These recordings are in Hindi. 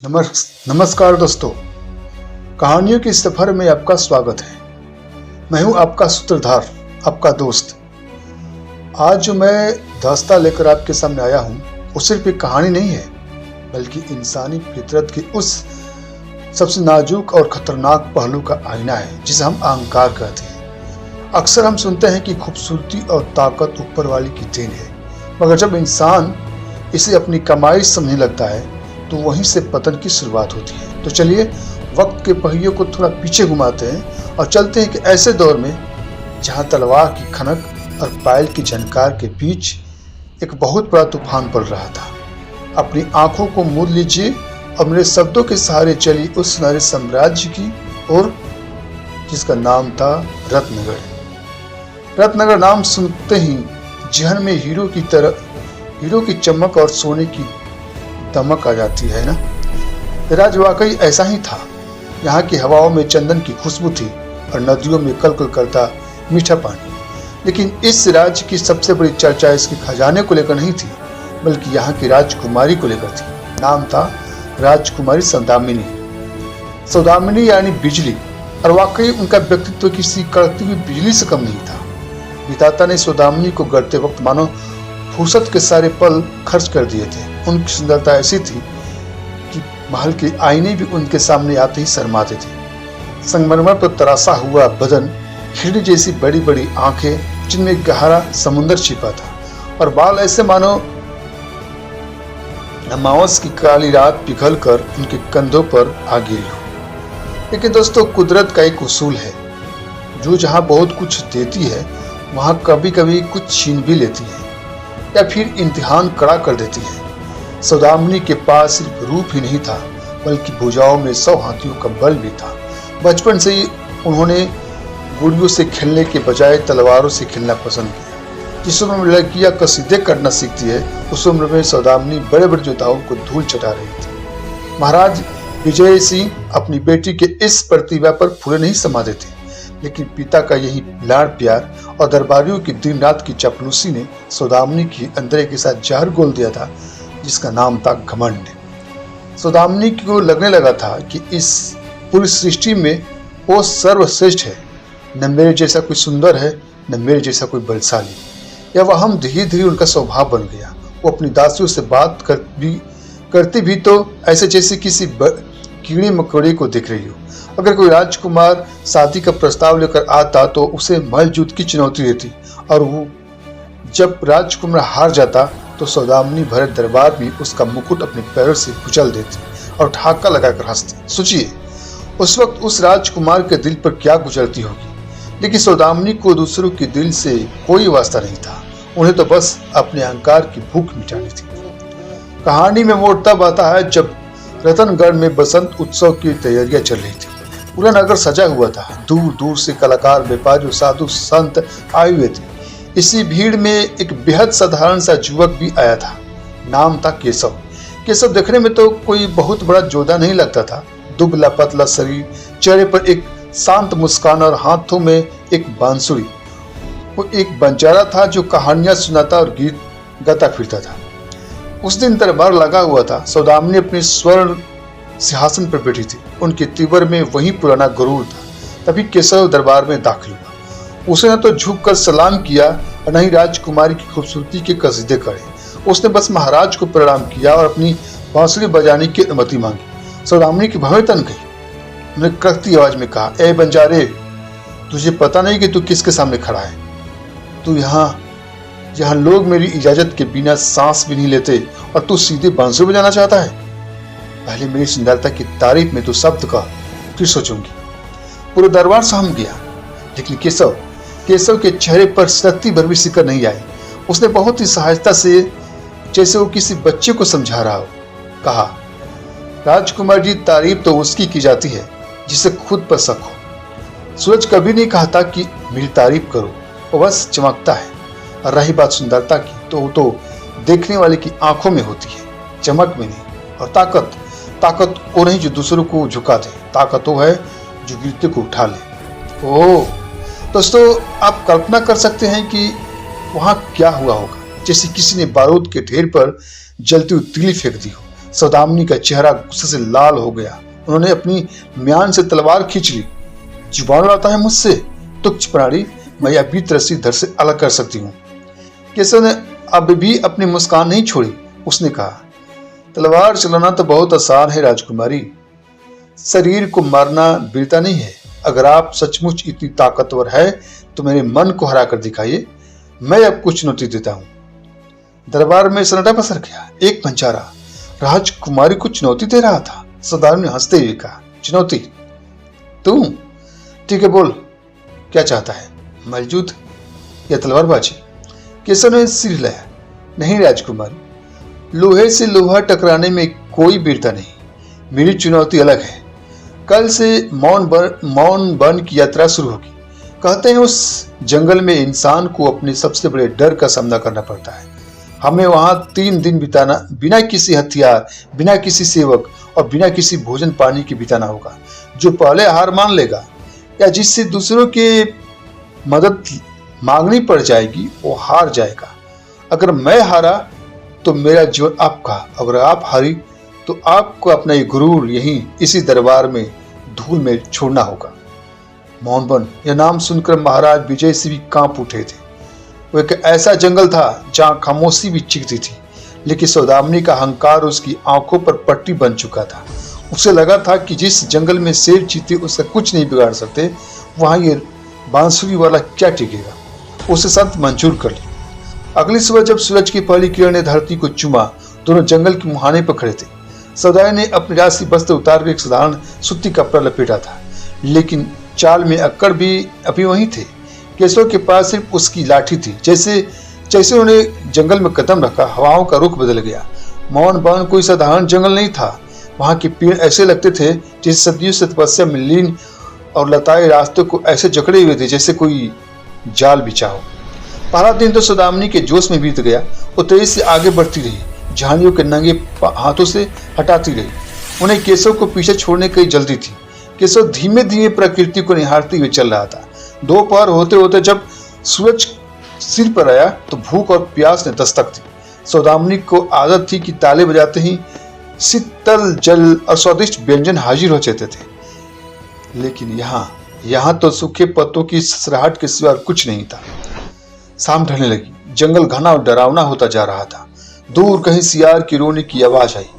नमस्कार दोस्तों, कहानियों के सफर में आपका स्वागत है। मैं हूं आपका सूत्रधार, आपका दोस्त। आज जो मैं दास्तां लेकर आपके सामने आया हूं वो सिर्फ एक कहानी नहीं है, बल्कि इंसानी फितरत की उस सबसे नाजुक और खतरनाक पहलू का आईना है जिसे हम अहंकार कहते हैं। अक्सर हम सुनते हैं कि खूबसूरती और ताकत ऊपर वाले की देन है, मगर जब इंसान इसे अपनी कमाई समझने लगता है तो वहीं से पतन की शुरुआत होती है। तो चलिए वक्त के पहियों को थोड़ा पीछे घुमाते हैं और चलते हैं कि ऐसे दौर में जहां तलवार की खनक और पायल की झनकार के बीच एक बहुत बड़ा तूफान पड़ रहा था। अपनी आंखों को मूंद लीजिए और मेरे शब्दों के सहारे चली उस सुनहरे साम्राज्य की ओर जिसका नाम था रत्नगढ़। रत्नगढ़ नाम सुनते ही जहन में हीरो की चमक और सोने की दमक आ जाती है ना। राज वाकई ऐसा ही था। यहाँ की हवाओं में चंदन की खुशबू थी और नदियों में कलकल करता मीठा पानी। लेकिन इस राज्य की सबसे बड़ी चर्चा इसके खजाने को लेकर नहीं थी, बल्कि यहाँ की राजकुमारी को लेकर थी। नाम था राजकुमारी सौदामिनी। सौदामिनी यानी बिजली, और वाकई उनका व्यक्तित्व किसी कड़कती हुई बिजली से कम नहीं था। विधाता ने सौदामिनी को गढ़ते वक्त मानो फुर्सत के सारे पल खर्च कर दिए थे। उनकी सुंदरता ऐसी थी कि महल के आईने भी उनके सामने आते ही शर्माते थे। संगमरमर पर तराशा हुआ बदन, हिरनी जैसी बड़ी बड़ी आंखें जिनमें गहरा समुंदर छिपा था, और बाल ऐसे मानो अमावस की काली रात पिघल कर उनके कंधों पर आ गिरी हो। लेकिन दोस्तों, कुदरत का एक उसूल है, जो जहां बहुत कुछ देती है वहां कभी कभी कुछ छीन भी लेती है या फिर इम्तिहान कड़ा कर देती है। सौदामिनी के पास सिर्फ रूप ही नहीं था, बल्कि भुजाओं में 100 हाथियों का बल भी था। बचपन से ही उन्होंने गुड़ियों से खेलने के बजाय तलवारों से खेलना पसंद किया। जिस उम्र में लड़कियां कसीदे करना सीखती है, उस उम्र में सौदामिनी बड़े बड़े योद्धाओं को धूल चटा रही थी। महाराज विजय सिंह अपनी बेटी के इस प्रतिभा पर फूले नहीं समाते थे, लेकिन पिता का यही लाड़ प्यार और दरबारियों की दिन रात की चापलूसी ने सौदामिनी की अंदर के साथ जहर घोल दिया था, जिसका नाम था घमंड। सौदामिनी को लगने लगा था कि इस पूरी सृष्टि में वो सर्वश्रेष्ठ है। न मेरे जैसा कोई सुंदर है, न मेरे जैसा कोई बलशाली। या वह हम धीरे धीरे उनका स्वभाव बन गया। वो अपनी दासियों से बात करती भी तो ऐसे जैसे किसी कीड़े मकोड़े को देख रही हो। अगर कोई राजकुमार शादी का प्रस्ताव लेकर आता तो उसे महल जूत की चुनौती देती, और वो जब राजकुमार हार जाता तो सौदामिनी भरे दरबार में उसका मुकुट अपने पैरों से कुचल देती और ठहाका लगाकर हंसती। सोचिए उस वक्त उस राजकुमार के दिल पर क्या गुजरती होगी। लेकिन सौदामिनी को दूसरों के दिल से कोई वास्ता नहीं था। उन्हें तो बस अपने अहंकार की भूख मिटानी थी। कहानी में मोड़ तब आता है जब रतनगढ़ में बसंत उत्सव की तैयारियां चल रही थी। पूरा नगर सजा हुआ था। दूर दूर से कलाकार, व्यापारी, साधु संत आए हुए थे। इसी भीड़ में एक बेहद साधारण सा युवक भी आया था। नाम था केशव। केशव देखने में तो कोई बहुत बड़ा जोधा नहीं लगता था। दुबला पतला शरीर, चेहरे पर एक शांत मुस्कान और हाथों में एक बांसुरी। वो एक बंजारा था जो कहानियां सुनाता और गीत गाता फिरता था। उस दिन दरबार लगा हुआ था। सौदामिनी अपने स्वर्ण सिंहासन पर बैठी थी। उनके तीवर में वही पुराना गरूर था। तभी केशव दरबार में दाखिल हुआ। उसने न तो झुककर सलाम किया और न ही राजकुमारी की खूबसूरती के कसीदे करे। उसने बस महाराज को प्रणाम किया और अपनी बांसुरी बजाने की अनुमति मांगी। सौदामिनी की भवें तन गई। उन्हें कड़कती आवाज में कहा, ए बंजारे, तुझे पता नहीं कि तू किसके सामने खड़ा है? तू यहाँ लोग मेरी इजाजत के बिना सांस भी नहीं लेते, और तू सीधे बांसुरी बजाना चाहता है? पहले मेरी सुंदरता की तारीफ में तू शब्द का, फिर सोचूंगी। पूरे दरबार सहम गया, लेकिन केशव के चेहरे पर रत्ती भर भी सिकर नहीं आई। उसने बहुत ही सहजता से, जैसे वो किसी बच्चे को समझा रहा हो, कहा, राजकुमार जी, तारीफ तो उसकी की जाती है जिसे खुद पर शक हो। सूरज कभी नहीं कहता कि मेरी तारीफ करो, वो बस चमकता है। और रही बात सुंदरता की, तो वो तो देखने वाले की आंखों में होती है, चमक में नहीं। और ताकत वो नहीं जो दूसरों को झुका दे, ताकत वो है जो गिरते को उठा ले। ओह दोस्तों, आप कल्पना कर सकते हैं कि वहां क्या हुआ होगा। जैसे किसी ने बारूद के ढेर पर जलती हुई तीली फेंक दी हो। सौदामिनी का चेहरा गुस्से से लाल हो गया। उन्होंने अपनी म्यान से तलवार खींच ली। जुबान लड़ाता है मुझसे? तुच्छ प्राणी, मैं यह बीत रस्सी धड़ से अलग कर सकती हूँ। केशव ने अब भी अपनी मुस्कान नहीं छोड़ी। उसने कहा, तलवार चलाना तो बहुत आसान है राजकुमारी, शरीर को मारना वीरता नहीं है। अगर आप सचमुच इतनी ताकतवर है तो मेरे मन को हरा कर दिखाइए। मैं अब कुछ चुनौती देता हूँ। दरबार में सन्नाटा पसर गया। एक पंचारा राजकुमारी को चुनौती दे रहा था। सौदामिनी ने हंसते हुए कहा, चुनौती? तू? ठीक है, बोल, क्या चाहता है? मलजूद या तलवारबाजी? केशव ने सिर हिलाया। नहीं राजकुमारी, लोहे से लोहा टकराने में कोई वीरता नहीं। मेरी चुनौती अलग है। कल से मौन वन की यात्रा शुरू होगी। कहते हैं उस जंगल में इंसान को अपने सबसे बड़े डर का सामना करना पड़ता है। हमें वहां 3 दिन बिताना, बिना किसी हथियार, बिना किसी सेवक और बिना किसी भोजन पानी के बिताना होगा। जो पहले हार मान लेगा या जिससे दूसरों के मदद मांगनी पड़ जाएगी, वो हार जाएगा। अगर मैं हारा तो मेरा जीवन आपका, अगर आप हारी तो आपको अपना ये गुरूर यहीं इसी दरबार में धूल में छोड़ना होगा। मौनवन, यह नाम सुनकर महाराज विजय से भी कांप उठे थे। वो एक ऐसा जंगल था जहां खामोशी भी चीखती थी, लेकिन सौदामिनी का अहंकार उसकी आंखों पर पट्टी बन चुका था। उसे लगा था कि जिस जंगल में शेर चीते उसका कुछ नहीं बिगाड़ सकते, वहां ये बांसुरी वाला क्या टिकेगा। उसे संत मंजूर कर ली। अगली सुबह जब सूरज की पहली किरण ने धरती को चुमा, दोनों जंगल के मुहाने पर खड़े थे। सौदामिनी ने अपनी राशि वस्त्र उतार कर एक साधारण सूती कपड़ा लपेटा था, लेकिन चाल में अक्कड़ भी अभी वहीं थे। केशव के पास सिर्फ उसकी लाठी थी। जैसे जैसे उन्हें जंगल में कदम रखा, हवाओं का रुख बदल गया। मौन वन कोई साधारण जंगल नहीं था। वहां के पेड़ ऐसे लगते थे जैसे सदियों से तपस्या में लीन, और लताएं रास्तों को ऐसे जकड़े हुए थे जैसे कोई जाल बिछा हो। पहला दिन तो सौदामिनी के जोश में बीत गया। वो तेजी से आगे बढ़ती रही, झाड़ियों के नंगे हाथों से हटाती रही। उन्हें केशव को पीछे छोड़ने की जल्दी थी। केशव धीमे धीमे प्रकृति को निहारते हुए चल रहा था। दोपहर होते होते जब सूरज सिर पर आया तो भूख और प्यास ने दस्तक दी। सौदामिनी को आदत थी कि ताले बजाते ही शीतल जल और स्वादिष्ट व्यंजन हाजिर हो जाते थे, लेकिन यहाँ तो सूखे पत्तों की ससराहट के सिवा कुछ नहीं था। शाम ढलने लगी। जंगल घना और डरावना होता जा रहा था। दूर कहीं सियार की रोने की आवाज आई।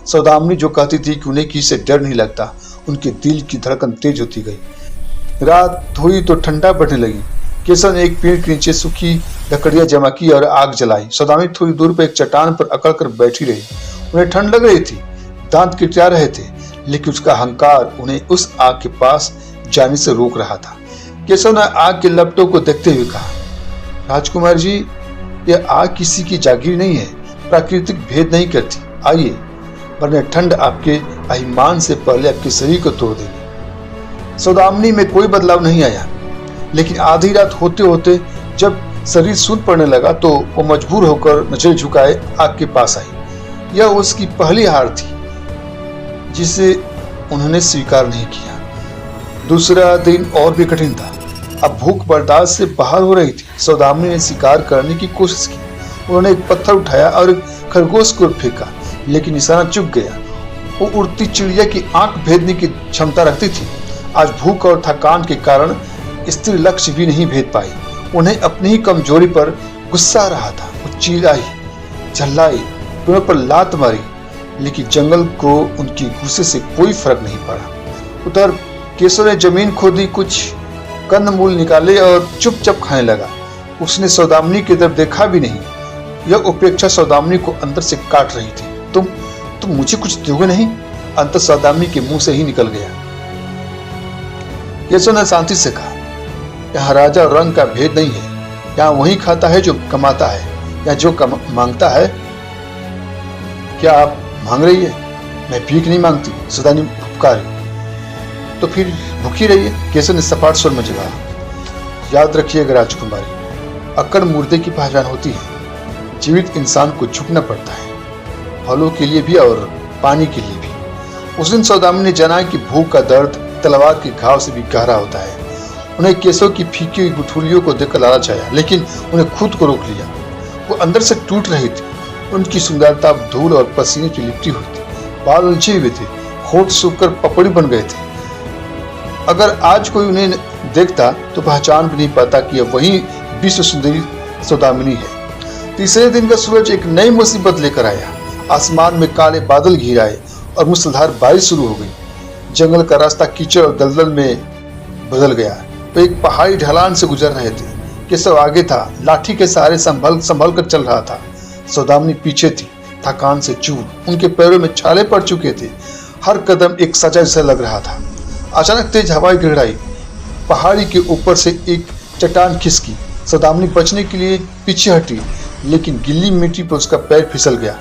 सौदामिनी जो कहती थी कि उन्हें किसी से डर नहीं लगता, उनके दिल की धड़कन तेज होती गई। रात हुई तो ठंडा बढ़ने लगी। केशव ने एक पेड़ के नीचे सूखी लकड़ियां जमा की और आग जलाई। सौदामिनी थोड़ी दूर पर एक चट्टान पर अकड़ कर बैठी रही। उन्हें ठंड लग रही थी, दांत किटचा रहे थे, लेकिन उसका अहंकार उन्हें उस आग के पास जाने से रोक रहा था। केशव ने आग के लपटों को देखते हुए कहा, राजकुमार जी, यह आग किसी की जागीर नहीं है, प्राकृतिक भेद नहीं करती। आइए, वरना ठंड आपके अभिमान से पहले आपके शरीर को तोड़ देगी। सौदामिनी में कोई बदलाव नहीं आया, लेकिन आधी रात होते होते जब शरीर सून पड़ने लगा तो वो मजबूर होकर नजर झुकाए आग के पास आई। यह उसकी पहली हार थी जिसे उन्होंने स्वीकार नहीं किया। दूसरा दिन और भी कठिन था। अब भूख बर्दाश्त से बाहर हो रही थी। सौदामिनी ने शिकार करने की कोशिश की। उन्होंने एक पत्थर उठाया और एक खरगोश को फेंका, लेकिन निशाना चूक गया। वो उड़ती चिड़िया की आंख भेदने की क्षमता रखती थी। आज भूख और थकान के कारण स्थिर लक्ष्य भी नहीं भेद पाई। उन्हें अपनी ही कमजोरी पर गुस्सा आ रहा था। वो चिल्लाई, झल्लाई, पेड़ों पर लात मारी, लेकिन जंगल को उनकी गुस्से से कोई फर्क नहीं पड़ा। उधर केशव ने जमीन खोदी, कुछ कंदमूल निकाले और चुपचाप खाने लगा। उसने सौदामिनी की तरफ देखा भी नहीं। यह उपेक्षा सौदामिनी को अंदर से काट रही थी। तुम मुझे कुछ दोगे नहीं? अंत सौदामिनी के मुंह से ही निकल गया। केशव ने शांति से कहा, यहाँ राजा और रंग का भेद नहीं है। यहाँ वही खाता है जो कमाता है, या जो मांगता है। क्या आप मांग रही है? मैं भीख नहीं मांगती, सौदामिनी फुफकारी। तो फिर भूखी रहिए, केशव ने सपाट स्वर में जवाब। याद रखिएगा राजकुमारी, अक्कड़ मुर्दे की पहचान होती है। जीवित इंसान को झुकना पड़ता है, फलों के लिए भी और पानी के लिए भी। उस दिन सौदामिनी ने जाना कि भूख का दर्द तलवार के घाव से भी गहरा होता है। उन्हें केशव की फीकी हुई गुठलियों को देखकर लालच आया, लेकिन उन्हें खुद को रोक लिया। वो अंदर से टूट रही थी। उनकी सुंदरता धूल और पसीने से लिपटी हुई थी। बाल उलझे हुए थे, होठ सूखकर पपड़ी बन गए थे। अगर आज कोई उन्हें देखता तो पहचान भी नहीं पाता कि यह वही विश्व सुंदरी सौदामिनी है। तीसरे दिन का सूरज एक नई मुसीबत लेकर आया। आसमान में काले बादल घिर आए और मूसलाधार बारिश शुरू हो गई। जंगल का रास्ता कीचड़ और दलदल में बदल गया। वो एक पहाड़ी ढलान से गुजर रहे थे। केशव आगे था, लाठी के सहारे संभल कर चल रहा था। सौदामिनी पीछे थी, थकान से चूर। उनके पैरों में छाले पड़ चुके थे। हर कदम एक सजा जैसा लग रहा था। अचानक तेज हवाएं गिड़गिड़ाई। पहाड़ी के ऊपर से एक चट्टान खिसकी। सौदामिनी बचने के लिए पीछे हटी, लेकिन गिल्ली मिट्टी पर उसका पैर फिसल गया।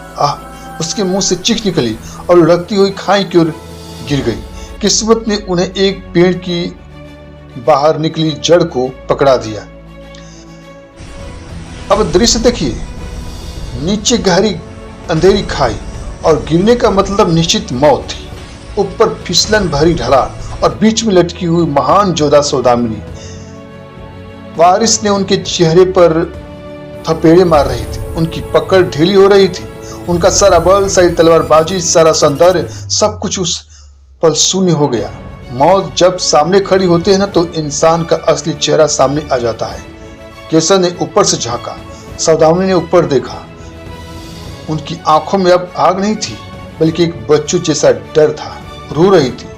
उसके मुंह से चीख निकली और लुढ़कती हुई खाई की ओर गिर गई। किस्मत ने उन्हें एक पेड़ की बाहर निकली जड़ को पकड़ा दिया। अब दृश्य देखिए, नीचे गहरी अंधेरी खाई और गिरने का मतलब निश्चित मौत थी। ऊपर फिसलन भरी ढलान और बीच में लटकी हुई महान जोधा सौदामिनी। बारिश ने उनके चेहरे पर थपेड़े मार रही थी। उनकी पकड़ ढीली हो रही थी। उनका सारा बल, सारी तलवारबाजी, सारा सौंदर्य, सब कुछ उस पल शून्य हो गया। मौत जब सामने खड़ी होती है ना, तो इंसान का असली चेहरा सामने आ जाता है। केशव ने ऊपर से झांका। सौदामिनी ने ऊपर देखा। उनकी आंखों में अब आग नहीं थी, बल्कि एक बच्चों जैसा डर था। रो रही थी।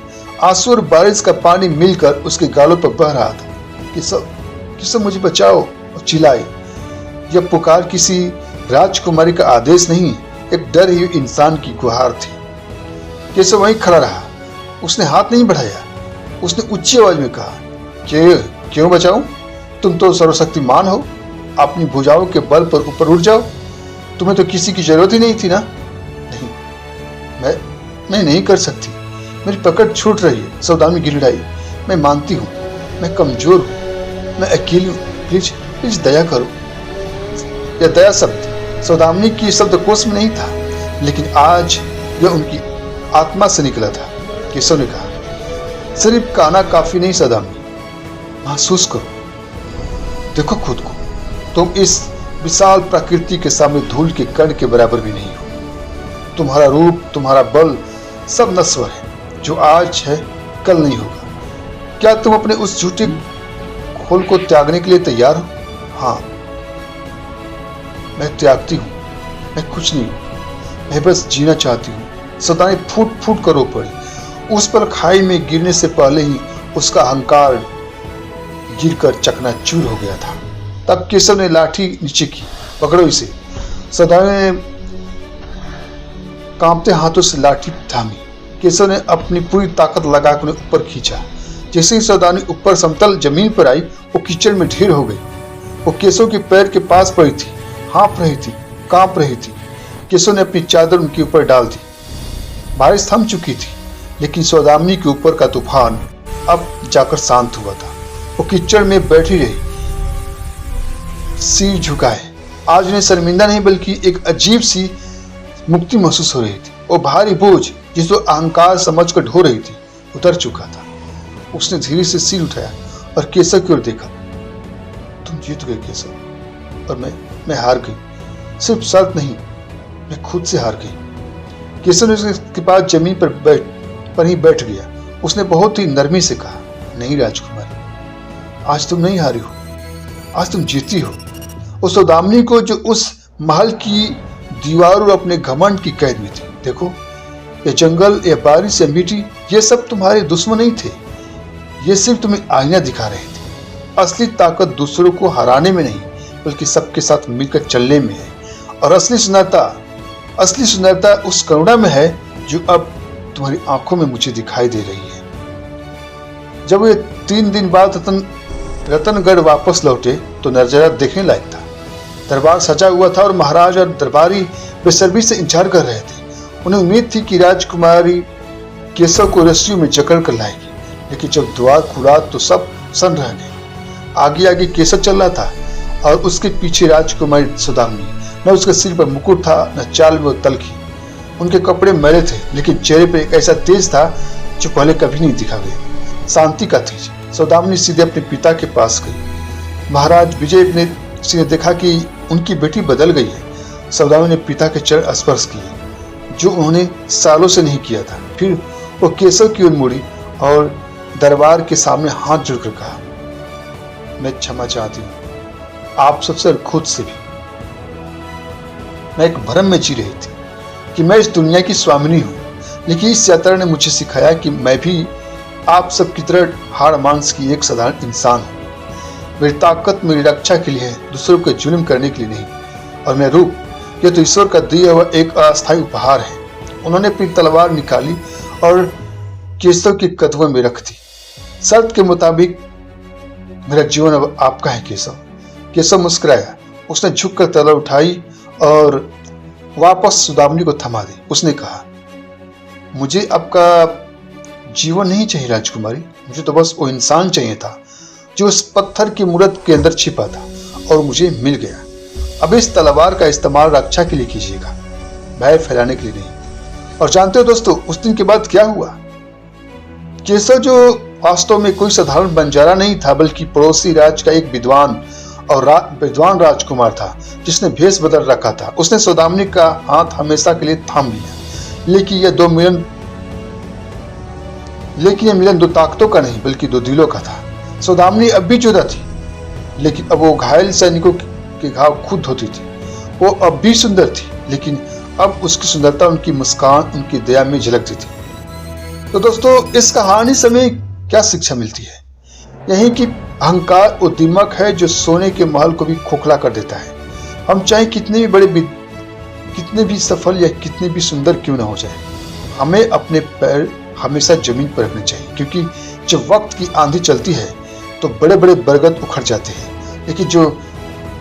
आंसू और बारिश का पानी मिलकर उसके गालों पर बह रहा था। केशव मुझे बचाओ, और चिल्लाई। यह पुकार किसी राजकुमारी का आदेश नहीं, एक डर ही इंसान की गुहार थी। केशव वहीं खड़ा रहा। उसने हाथ नहीं बढ़ाया। उसने ऊंची आवाज में कहा, क्यों बचाऊं? तुम तो सर्वशक्तिमान हो। अपनी भुजाओं के बल पर ऊपर उठ जाओ। तुम्हें तो किसी की जरूरत ही नहीं थी ना। नहीं, मैं नहीं कर सकती। मेरी पकड़ छूट रही है। सौदामिनी गिड़गिड़ाई। मैं मानती हूँ, मैं कमजोर हूँ, मैं अकेली हूँ। प्लीज दया करो। यह दया शब्द सौदामिनी की शब्दकोश में नहीं था, लेकिन आज यह उनकी आत्मा से निकला था। केशव ने कहा, सिर्फ कहना काफी नहीं सौदामिनी, महसूस करो। देखो खुद को। तुम इस विशाल प्रकृति के सामने धूल के कण के बराबर भी नहीं हो। तुम्हारा रूप, तुम्हारा बल, सब नश्वर है। जो आज है कल नहीं होगा। क्या तुम अपने उस झूठे खोल को त्यागने के लिए तैयार हो? हाँ, मैं त्यागती हूँ। मैं कुछ नहीं हूँ, मैं बस जीना चाहती हूँ। सौदामिनी फूट फूट कर रो पड़ी। उस पर खाई में गिरने से पहले ही उसका अहंकार गिरकर चकनाचूर हो गया था। तब केशव ने लाठी नीचे की। पकड़ो इसे। सौदामिनी ने कांपते हाथों से लाठी थामी। केशव ने अपनी पूरी ताकत लगाकर उन्हें ऊपर खींचा। जैसे ही सौदामिनी ऊपर समतल जमीन पर आई, वो कीचड़ में ढेर हो गई। वो केशव के पैर के पास पड़ी थी, हाँफ रही थी, कांप रही थी। केशव ने अपनी चादर उनके ऊपर डाल दी। बारिश थम चुकी थी, लेकिन सौदामिनी के ऊपर का तूफान अब जाकर शांत हुआ था। वो कीचड़ में बैठी रही, सिर झुकाए। आज उन्हें शर्मिंदा नहीं, बल्कि एक अजीब सी मुक्ति महसूस हो रही थी। वो भारी बोझ, जिसको अहंकार समझकर ढो रही थी, उतर चुका था। उसने धीरे से सिर उठाया और केशव की ओर देखा। तुम जीत गए केशव, और मैं हार गई। सिर्फ शर्त नहीं, मैं खुद से हार गई। केशव ने उसके पास जमीन पर ही बैठ गया। उसने बहुत ही नरमी से कहा, नहीं राजकुमारी, आज तुम नहीं हारी हो, आज तुम जीती हो। उस सौदामिनी को जो उस महल की दीवार और अपने घमंड की कैद में थी। देखो, ये जंगल, ये बारिश, ये मिट्टी, ये सब तुम्हारे दुश्मन नहीं थे। ये सिर्फ तुम्हें आईना दिखा रहे थे। असली ताकत दूसरों को हराने में नहीं, बल्कि सबके साथ मिलकर चलने में है। और असली सुंदरता उस करुणा में है जो अब तुम्हारी आंखों में मुझे दिखाई दे रही है। जब वे 3 दिन बाद रतनगढ़ वापस लौटे तो नजारा देखने लायक था। दरबार सजा हुआ था और महाराज और दरबारी बेसब्री से इंतजार कर रहे थे। उन्हें उम्मीद थी कि राजकुमारी केशव को रस्सियों में जकड़ कर लाएगी, लेकिन जब द्वार खुला तो सब सन रह गए। आगे आगे केशव चल रहा था और उसके पीछे राजकुमारी सौदामिनी। न उसके सिर पर मुकुट था, न चाल में तलखी। उनके कपड़े मैले थे, लेकिन चेहरे पर एक ऐसा तेज था जो पहले कभी नहीं दिखा गया। शांति का तेज। सौदामिनी सीधे अपने पिता के पास गई। महाराज विजय ने देखा कि उनकी बेटी बदल गई है। सौदामिनी ने पिता के चरण स्पर्श किए। जो उन्होंने सालों से नहीं किया था। फिर वो केशव की ओर मुड़ी और दरबार के सामने हाथ जोड़कर कहा, मैं क्षमा चाहती हूँ, आप सबसे और खुद से भी। मैं एक भ्रम में जी रही थी कि मैं इस दुनिया की स्वामिनी हूँ, लेकिन इस यात्रा ने मुझे सिखाया कि मैं भी आप सब की तरह हाड़ मांस की एक साधारण इंसान हूँ। मेरी ताकत मेरी रक्षा के लिए है, दूसरों के जुल्म करने के लिए नहीं। और मेरा रूप यह तो ईश्वर का दिया हुआ एक अस्थायी उपहार है। उन्होंने अपनी तलवार निकाली और केशव के कदमों में रख दी। शर्त के मुताबिक मेरा जीवन अब आपका है केशव। केशव मुस्कुराया। उसने झुककर तलवार उठाई और वापस सौदामिनी को थमा दी। उसने कहा, मुझे आपका जीवन नहीं चाहिए राजकुमारी, मुझे तो बस वो इंसान चाहिए था जो उस पत्थर की मूर्त के अंदर छिपा था और मुझे मिल गया। अब इस तलवार का इस्तेमाल रक्षा के लिए कीजिएगा, भय फैलाने के लिए नहीं। और जानते हो दोस्तों, उस दिन के बाद क्या हुआ? केशव जो वास्तव में कोई साधारण बंजारा नहीं था, बल्कि पड़ोसी राज का एक विद्वान विद्वान राजकुमार था जिसने भेष बदल रखा था। उसने सौदामिनी का हाथ हमेशा के लिए थाम लिया। लेकिन यह मिलन दो ताकतों का नहीं बल्कि दो दिलों का था। सौदामिनी अब भी जुदा थी, लेकिन अब वो घायल सैनिकों के घाव खुद धोती थी। वो अब भी सुंदर थी, लेकिन अब उसकी सुंदरता उनकी मुस्कान, उनकी दया में झलकती थी। तो दोस्तों, इस कहानी से हमें क्या शिक्षा मिलती है? यही कि अहंकार वो दिमाग है जो सोने के महल को भी खोखला कर देता है। हम चाहे कितने भी बड़े, कितने भी सफल या कितने भी सुंदर क्यों ना हो जाए, हमें अपने पैर हमेशा जमीन पर रखने चाहिए। क्योंकि जब वक्त की आंधी चलती है तो बड़े बड़े बरगद उखड़ जाते हैं, लेकिन जो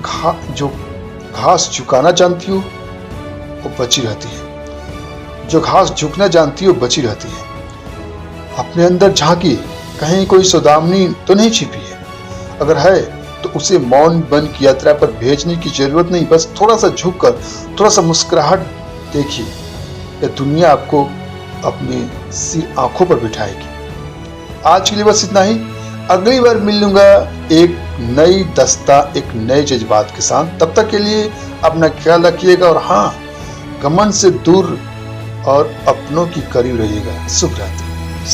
घास झुकाना जानती हो वो बची रहती है। जो घास झुकना जानती है वो बची रहती है। अपने अंदर झांकिए, कहीं कोई सौदामिनी तो नहीं छिपी है। अगर है तो उसे मौन वन की यात्रा पर भेजने की जरूरत नहीं, बस थोड़ा सा झुककर, थोड़ा सा मुस्कुराहट देखिए, यह दुनिया आपको अपनी सी आंखों पर बिठाएगी। आज के लिए बस इतना ही। अगली बार मिल लूंगा एक नई दस्ता, एक नए जज्बात के साथ। तब तक के लिए अपना ख्याल रखिएगा और हाँ, घमंड से दूर और अपनों की करीब रहिएगा। शुभ रात्रि।